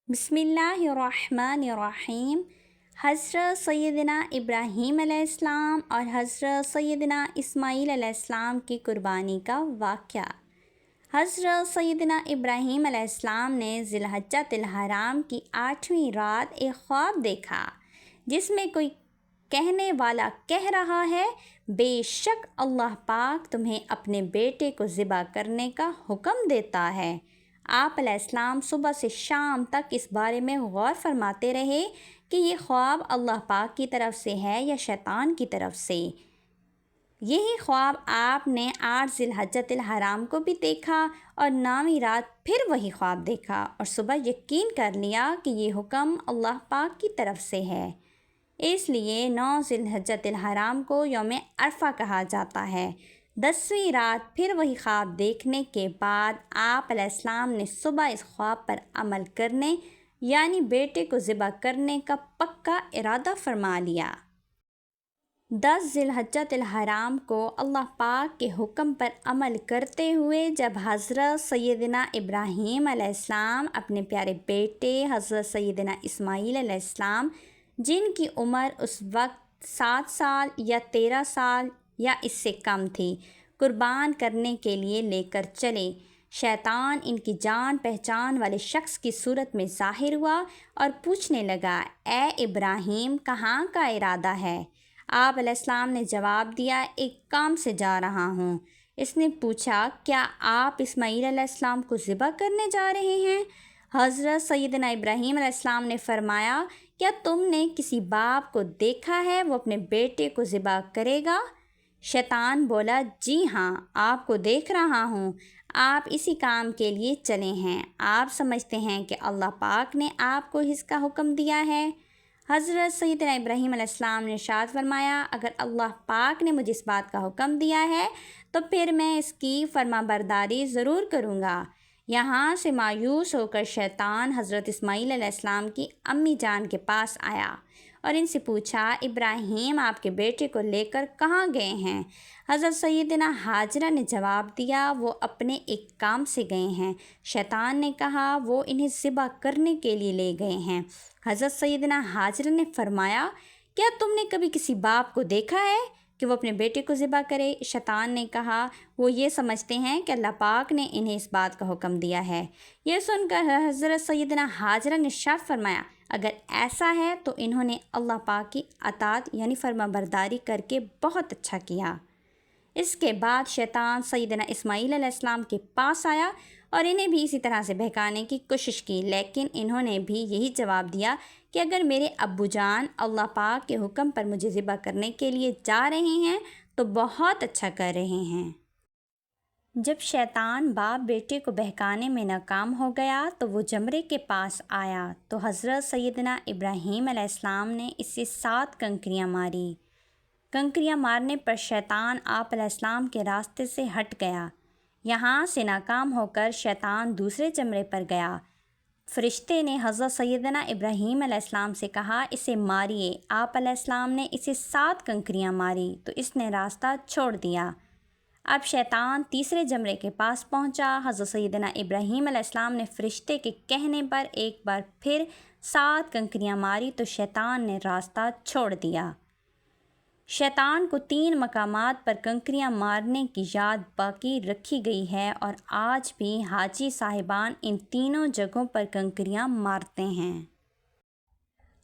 بسم اللہ الرحمن الرحیم۔ حضرت سیدنا ابراہیم علیہ السلام اور حضرت سیدنا اسماعیل علیہ السلام کی قربانی کا واقعہ۔ حضرت سیدنا ابراہیم علیہ السلام نے ذی الحجۃ الحرام کی 8ویں رات ایک خواب دیکھا جس میں کوئی کہنے والا کہہ رہا ہے، بے شک اللہ پاک تمہیں اپنے بیٹے کو ذبح کرنے کا حکم دیتا ہے۔ آپ علیہ السلام صبح سے شام تک اس بارے میں غور فرماتے رہے کہ یہ خواب اللہ پاک کی طرف سے ہے یا شیطان کی طرف سے۔ یہی خواب آپ نے 8 ذی الحجۃ الحرام کو بھی دیکھا اور 9ویں رات پھر وہی خواب دیکھا اور صبح یقین کر لیا کہ یہ حکم اللہ پاک کی طرف سے ہے۔ اس لیے 9 ذی الحجۃ الحرام کو یوم عرفہ کہا جاتا ہے۔ 10ویں رات پھر وہی خواب دیکھنے کے بعد آپ علیہ السلام نے صبح اس خواب پر عمل کرنے یعنی بیٹے کو ذبح کرنے کا پکا ارادہ فرما لیا۔ 10 ذی الحجۃ الحرام کو اللہ پاک کے حکم پر عمل کرتے ہوئے جب حضرت سیدنا ابراہیم علیہ السلام اپنے پیارے بیٹے حضرت سیدنا اسماعیل علیہ السلام، جن کی عمر اس وقت 7 سال یا 13 سال یا اس سے کم تھی، قربان کرنے کے لیے لے کر چلے، شیطان ان کی جان پہچان والے شخص کی صورت میں ظاہر ہوا اور پوچھنے لگا، اے ابراہیم کہاں کا ارادہ ہے؟ آپ علیہ السلام نے جواب دیا، ایک کام سے جا رہا ہوں۔ اس نے پوچھا، کیا آپ اسماعیل علیہ السلام کو ذبح کرنے جا رہے ہیں؟ حضرت سیدنا ابراہیم علیہ السلام نے فرمایا، کیا تم نے کسی باپ کو دیکھا ہے وہ اپنے بیٹے کو ذبح کرے گا؟ شیطان بولا، جی ہاں، آپ کو دیکھ رہا ہوں، آپ اسی کام کے لیے چلے ہیں، آپ سمجھتے ہیں کہ اللہ پاک نے آپ کو اس کا حکم دیا ہے؟ حضرت سیدنا ابراہیم علیہ السلام نے ارشاد فرمایا، اگر اللہ پاک نے مجھے اس بات کا حکم دیا ہے تو پھر میں اس کی فرما برداری ضرور کروں گا۔ یہاں سے مایوس ہو کر شیطان حضرت اسماعیل علیہ السلام کی امی جان کے پاس آیا اور ان سے پوچھا، ابراہیم آپ کے بیٹے کو لے کر کہاں گئے ہیں؟ حضرت سیدنا حاجرہ نے جواب دیا، وہ اپنے ایک کام سے گئے ہیں۔ شیطان نے کہا، وہ انہیں ذبح کرنے کے لیے لے گئے ہیں۔ حضرت سیدنا حاجرہ نے فرمایا، کیا تم نے کبھی کسی باپ کو دیکھا ہے کہ وہ اپنے بیٹے کو ذبح کرے؟ شیطان نے کہا، وہ یہ سمجھتے ہیں کہ اللہ پاک نے انہیں اس بات کا حکم دیا ہے۔ یہ سن کر حضرت سیدنا حاجرہ نے ارشاد فرمایا، اگر ایسا ہے تو انہوں نے اللہ پاک کی اطاعت یعنی فرما برداری کر کے بہت اچھا کیا۔ اس کے بعد شیطان سیدنا اسماعیل علیہ السلام کے پاس آیا اور انہیں بھی اسی طرح سے بہکانے کی کوشش کی، لیکن انہوں نے بھی یہی جواب دیا کہ اگر میرے ابو جان اللہ پاک کے حکم پر مجھے ذبح کرنے کے لیے جا رہے ہیں تو بہت اچھا کر رہے ہیں۔ جب شیطان باپ بیٹے کو بہکانے میں ناکام ہو گیا تو وہ جمرے کے پاس آیا تو حضرت سیدنا ابراہیم علیہ السلام نے اس سے 7 کنکریاں ماری۔ کنکریاں مارنے پر شیطان آپ علیہ السلام کے راستے سے ہٹ گیا۔ یہاں سے ناکام ہو کر شیطان دوسرے جمرے پر گیا۔ فرشتے نے حضرت سیدنا ابراہیم علیہ السلام سے کہا، اسے ماریے۔ آپ علیہ السلام نے اسے 7 کنکریاں ماری تو اس نے راستہ چھوڑ دیا۔ اب شیطان تیسرے جمرے کے پاس پہنچا۔ حضرت سیدنا ابراہیم علیہ السلام نے فرشتے کے کہنے پر ایک بار پھر 7 کنکریاں ماری تو شیطان نے راستہ چھوڑ دیا۔ شیطان کو 3 مقامات پر کنکریاں مارنے کی یاد باقی رکھی گئی ہے اور آج بھی حاجی صاحبان ان تینوں جگہوں پر کنکریاں مارتے ہیں۔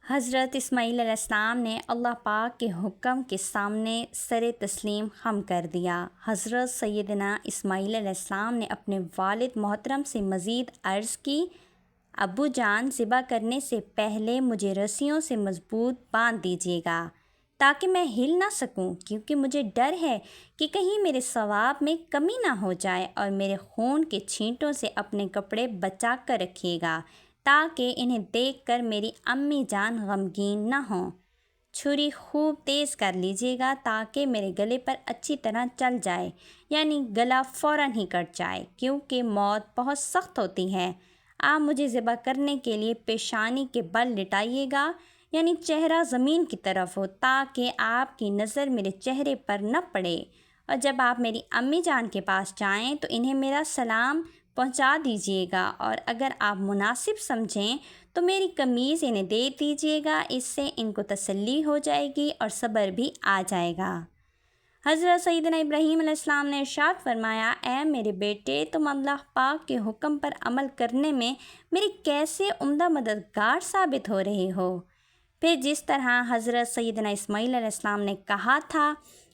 حضرت اسماعیل علیہ السلام نے اللہ پاک کے حکم کے سامنے سر تسلیم خم کر دیا۔ حضرت سیدنا اسماعیل علیہ السلام نے اپنے والد محترم سے مزید عرض کی، ابو جان ذبح کرنے سے پہلے مجھے رسیوں سے مضبوط باندھ دیجیے گا تاکہ میں ہل نہ سکوں، کیونکہ مجھے ڈر ہے کہ کہیں میرے ثواب میں کمی نہ ہو جائے، اور میرے خون کے چھینٹوں سے اپنے کپڑے بچا کر رکھیے گا تاکہ انہیں دیکھ کر میری امی جان غمگین نہ ہوں۔ چھری خوب تیز کر لیجیے گا تاکہ میرے گلے پر اچھی طرح چل جائے، یعنی گلا فوراً ہی کٹ جائے، کیونکہ موت بہت سخت ہوتی ہے۔ آپ مجھے ذبح کرنے کے لیے پیشانی کے بل لٹائیے گا، یعنی چہرہ زمین کی طرف ہو، تاکہ آپ کی نظر میرے چہرے پر نہ پڑے، اور جب آپ میری امی جان کے پاس جائیں تو انہیں میرا سلام پہنچا دیجیے گا، اور اگر آپ مناسب سمجھیں تو میری قمیض انہیں دے دیجیے گا، اس سے ان کو تسلی ہو جائے گی اور صبر بھی آ جائے گا۔ حضرت سیدنا ابراہیم علیہ السلام نے ارشاد فرمایا، اے میرے بیٹے، تم اللہ پاک کے حکم پر عمل کرنے میں میری کیسے عمدہ مددگار ثابت ہو رہے ہو۔ پھر جس طرح حضرت سیدنا اسماعیل علیہ السلام نے کہا تھا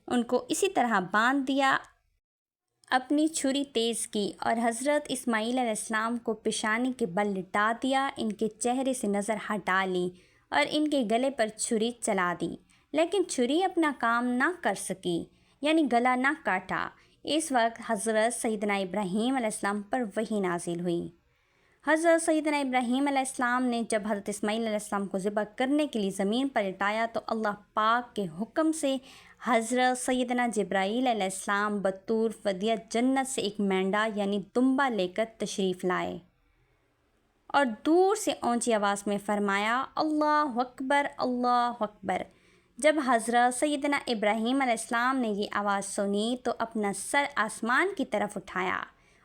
ان کو اسی طرح باندھ دیا، اپنی چھری تیز کی اور حضرت اسماعیل علیہ السلام کو پیشانی کے بل لٹا دیا، ان کے چہرے سے نظر ہٹا لی اور ان کے گلے پر چھری چلا دی، لیکن چھری اپنا کام نہ کر سکی، یعنی گلا نہ کاٹا۔ اس وقت حضرت سیدنا ابراہیم علیہ السلام پر وحی نازل ہوئی۔ حضرت سیدنا ابراہیم علیہ السلام نے جب حضرت اسماعیل علیہ السلام کو ذبح کرنے کے لیے زمین پر لٹایا تو اللہ پاک کے حکم سے حضرت سیدنا جبرائیل علیہ السلام بطور فدیہ جنت سے ایک مینڈا یعنی دمبا لے کر تشریف لائے اور دور سے اونچی آواز میں فرمایا، اللہ اکبر، اللہ اکبر۔ جب حضرت سیدنا ابراہیم علیہ السلام نے یہ آواز سنی تو اپنا سر آسمان کی طرف اٹھایا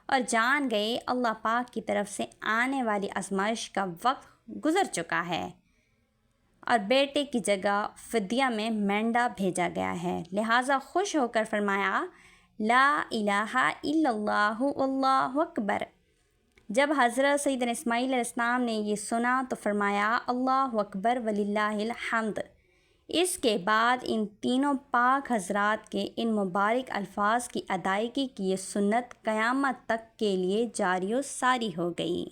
اور جان گئے اللہ پاک کی طرف سے آنے والی آزمائش کا وقت گزر چکا ہے اور بیٹے کی جگہ فدیہ میں مینڈا بھیجا گیا ہے، لہٰذا خوش ہو کر فرمایا، لا الہ الا اللہ واللہ اکبر۔ جب حضرت سیدنا اسماعیل علیہ السلام نے یہ سنا تو فرمایا، اللہ اکبر وللہ الحمد۔ اس کے بعد ان تینوں پاک حضرات کے ان مبارک الفاظ کی ادائیگی کی یہ سنت قیامت تک کے لیے جاری و ساری ہو گئی۔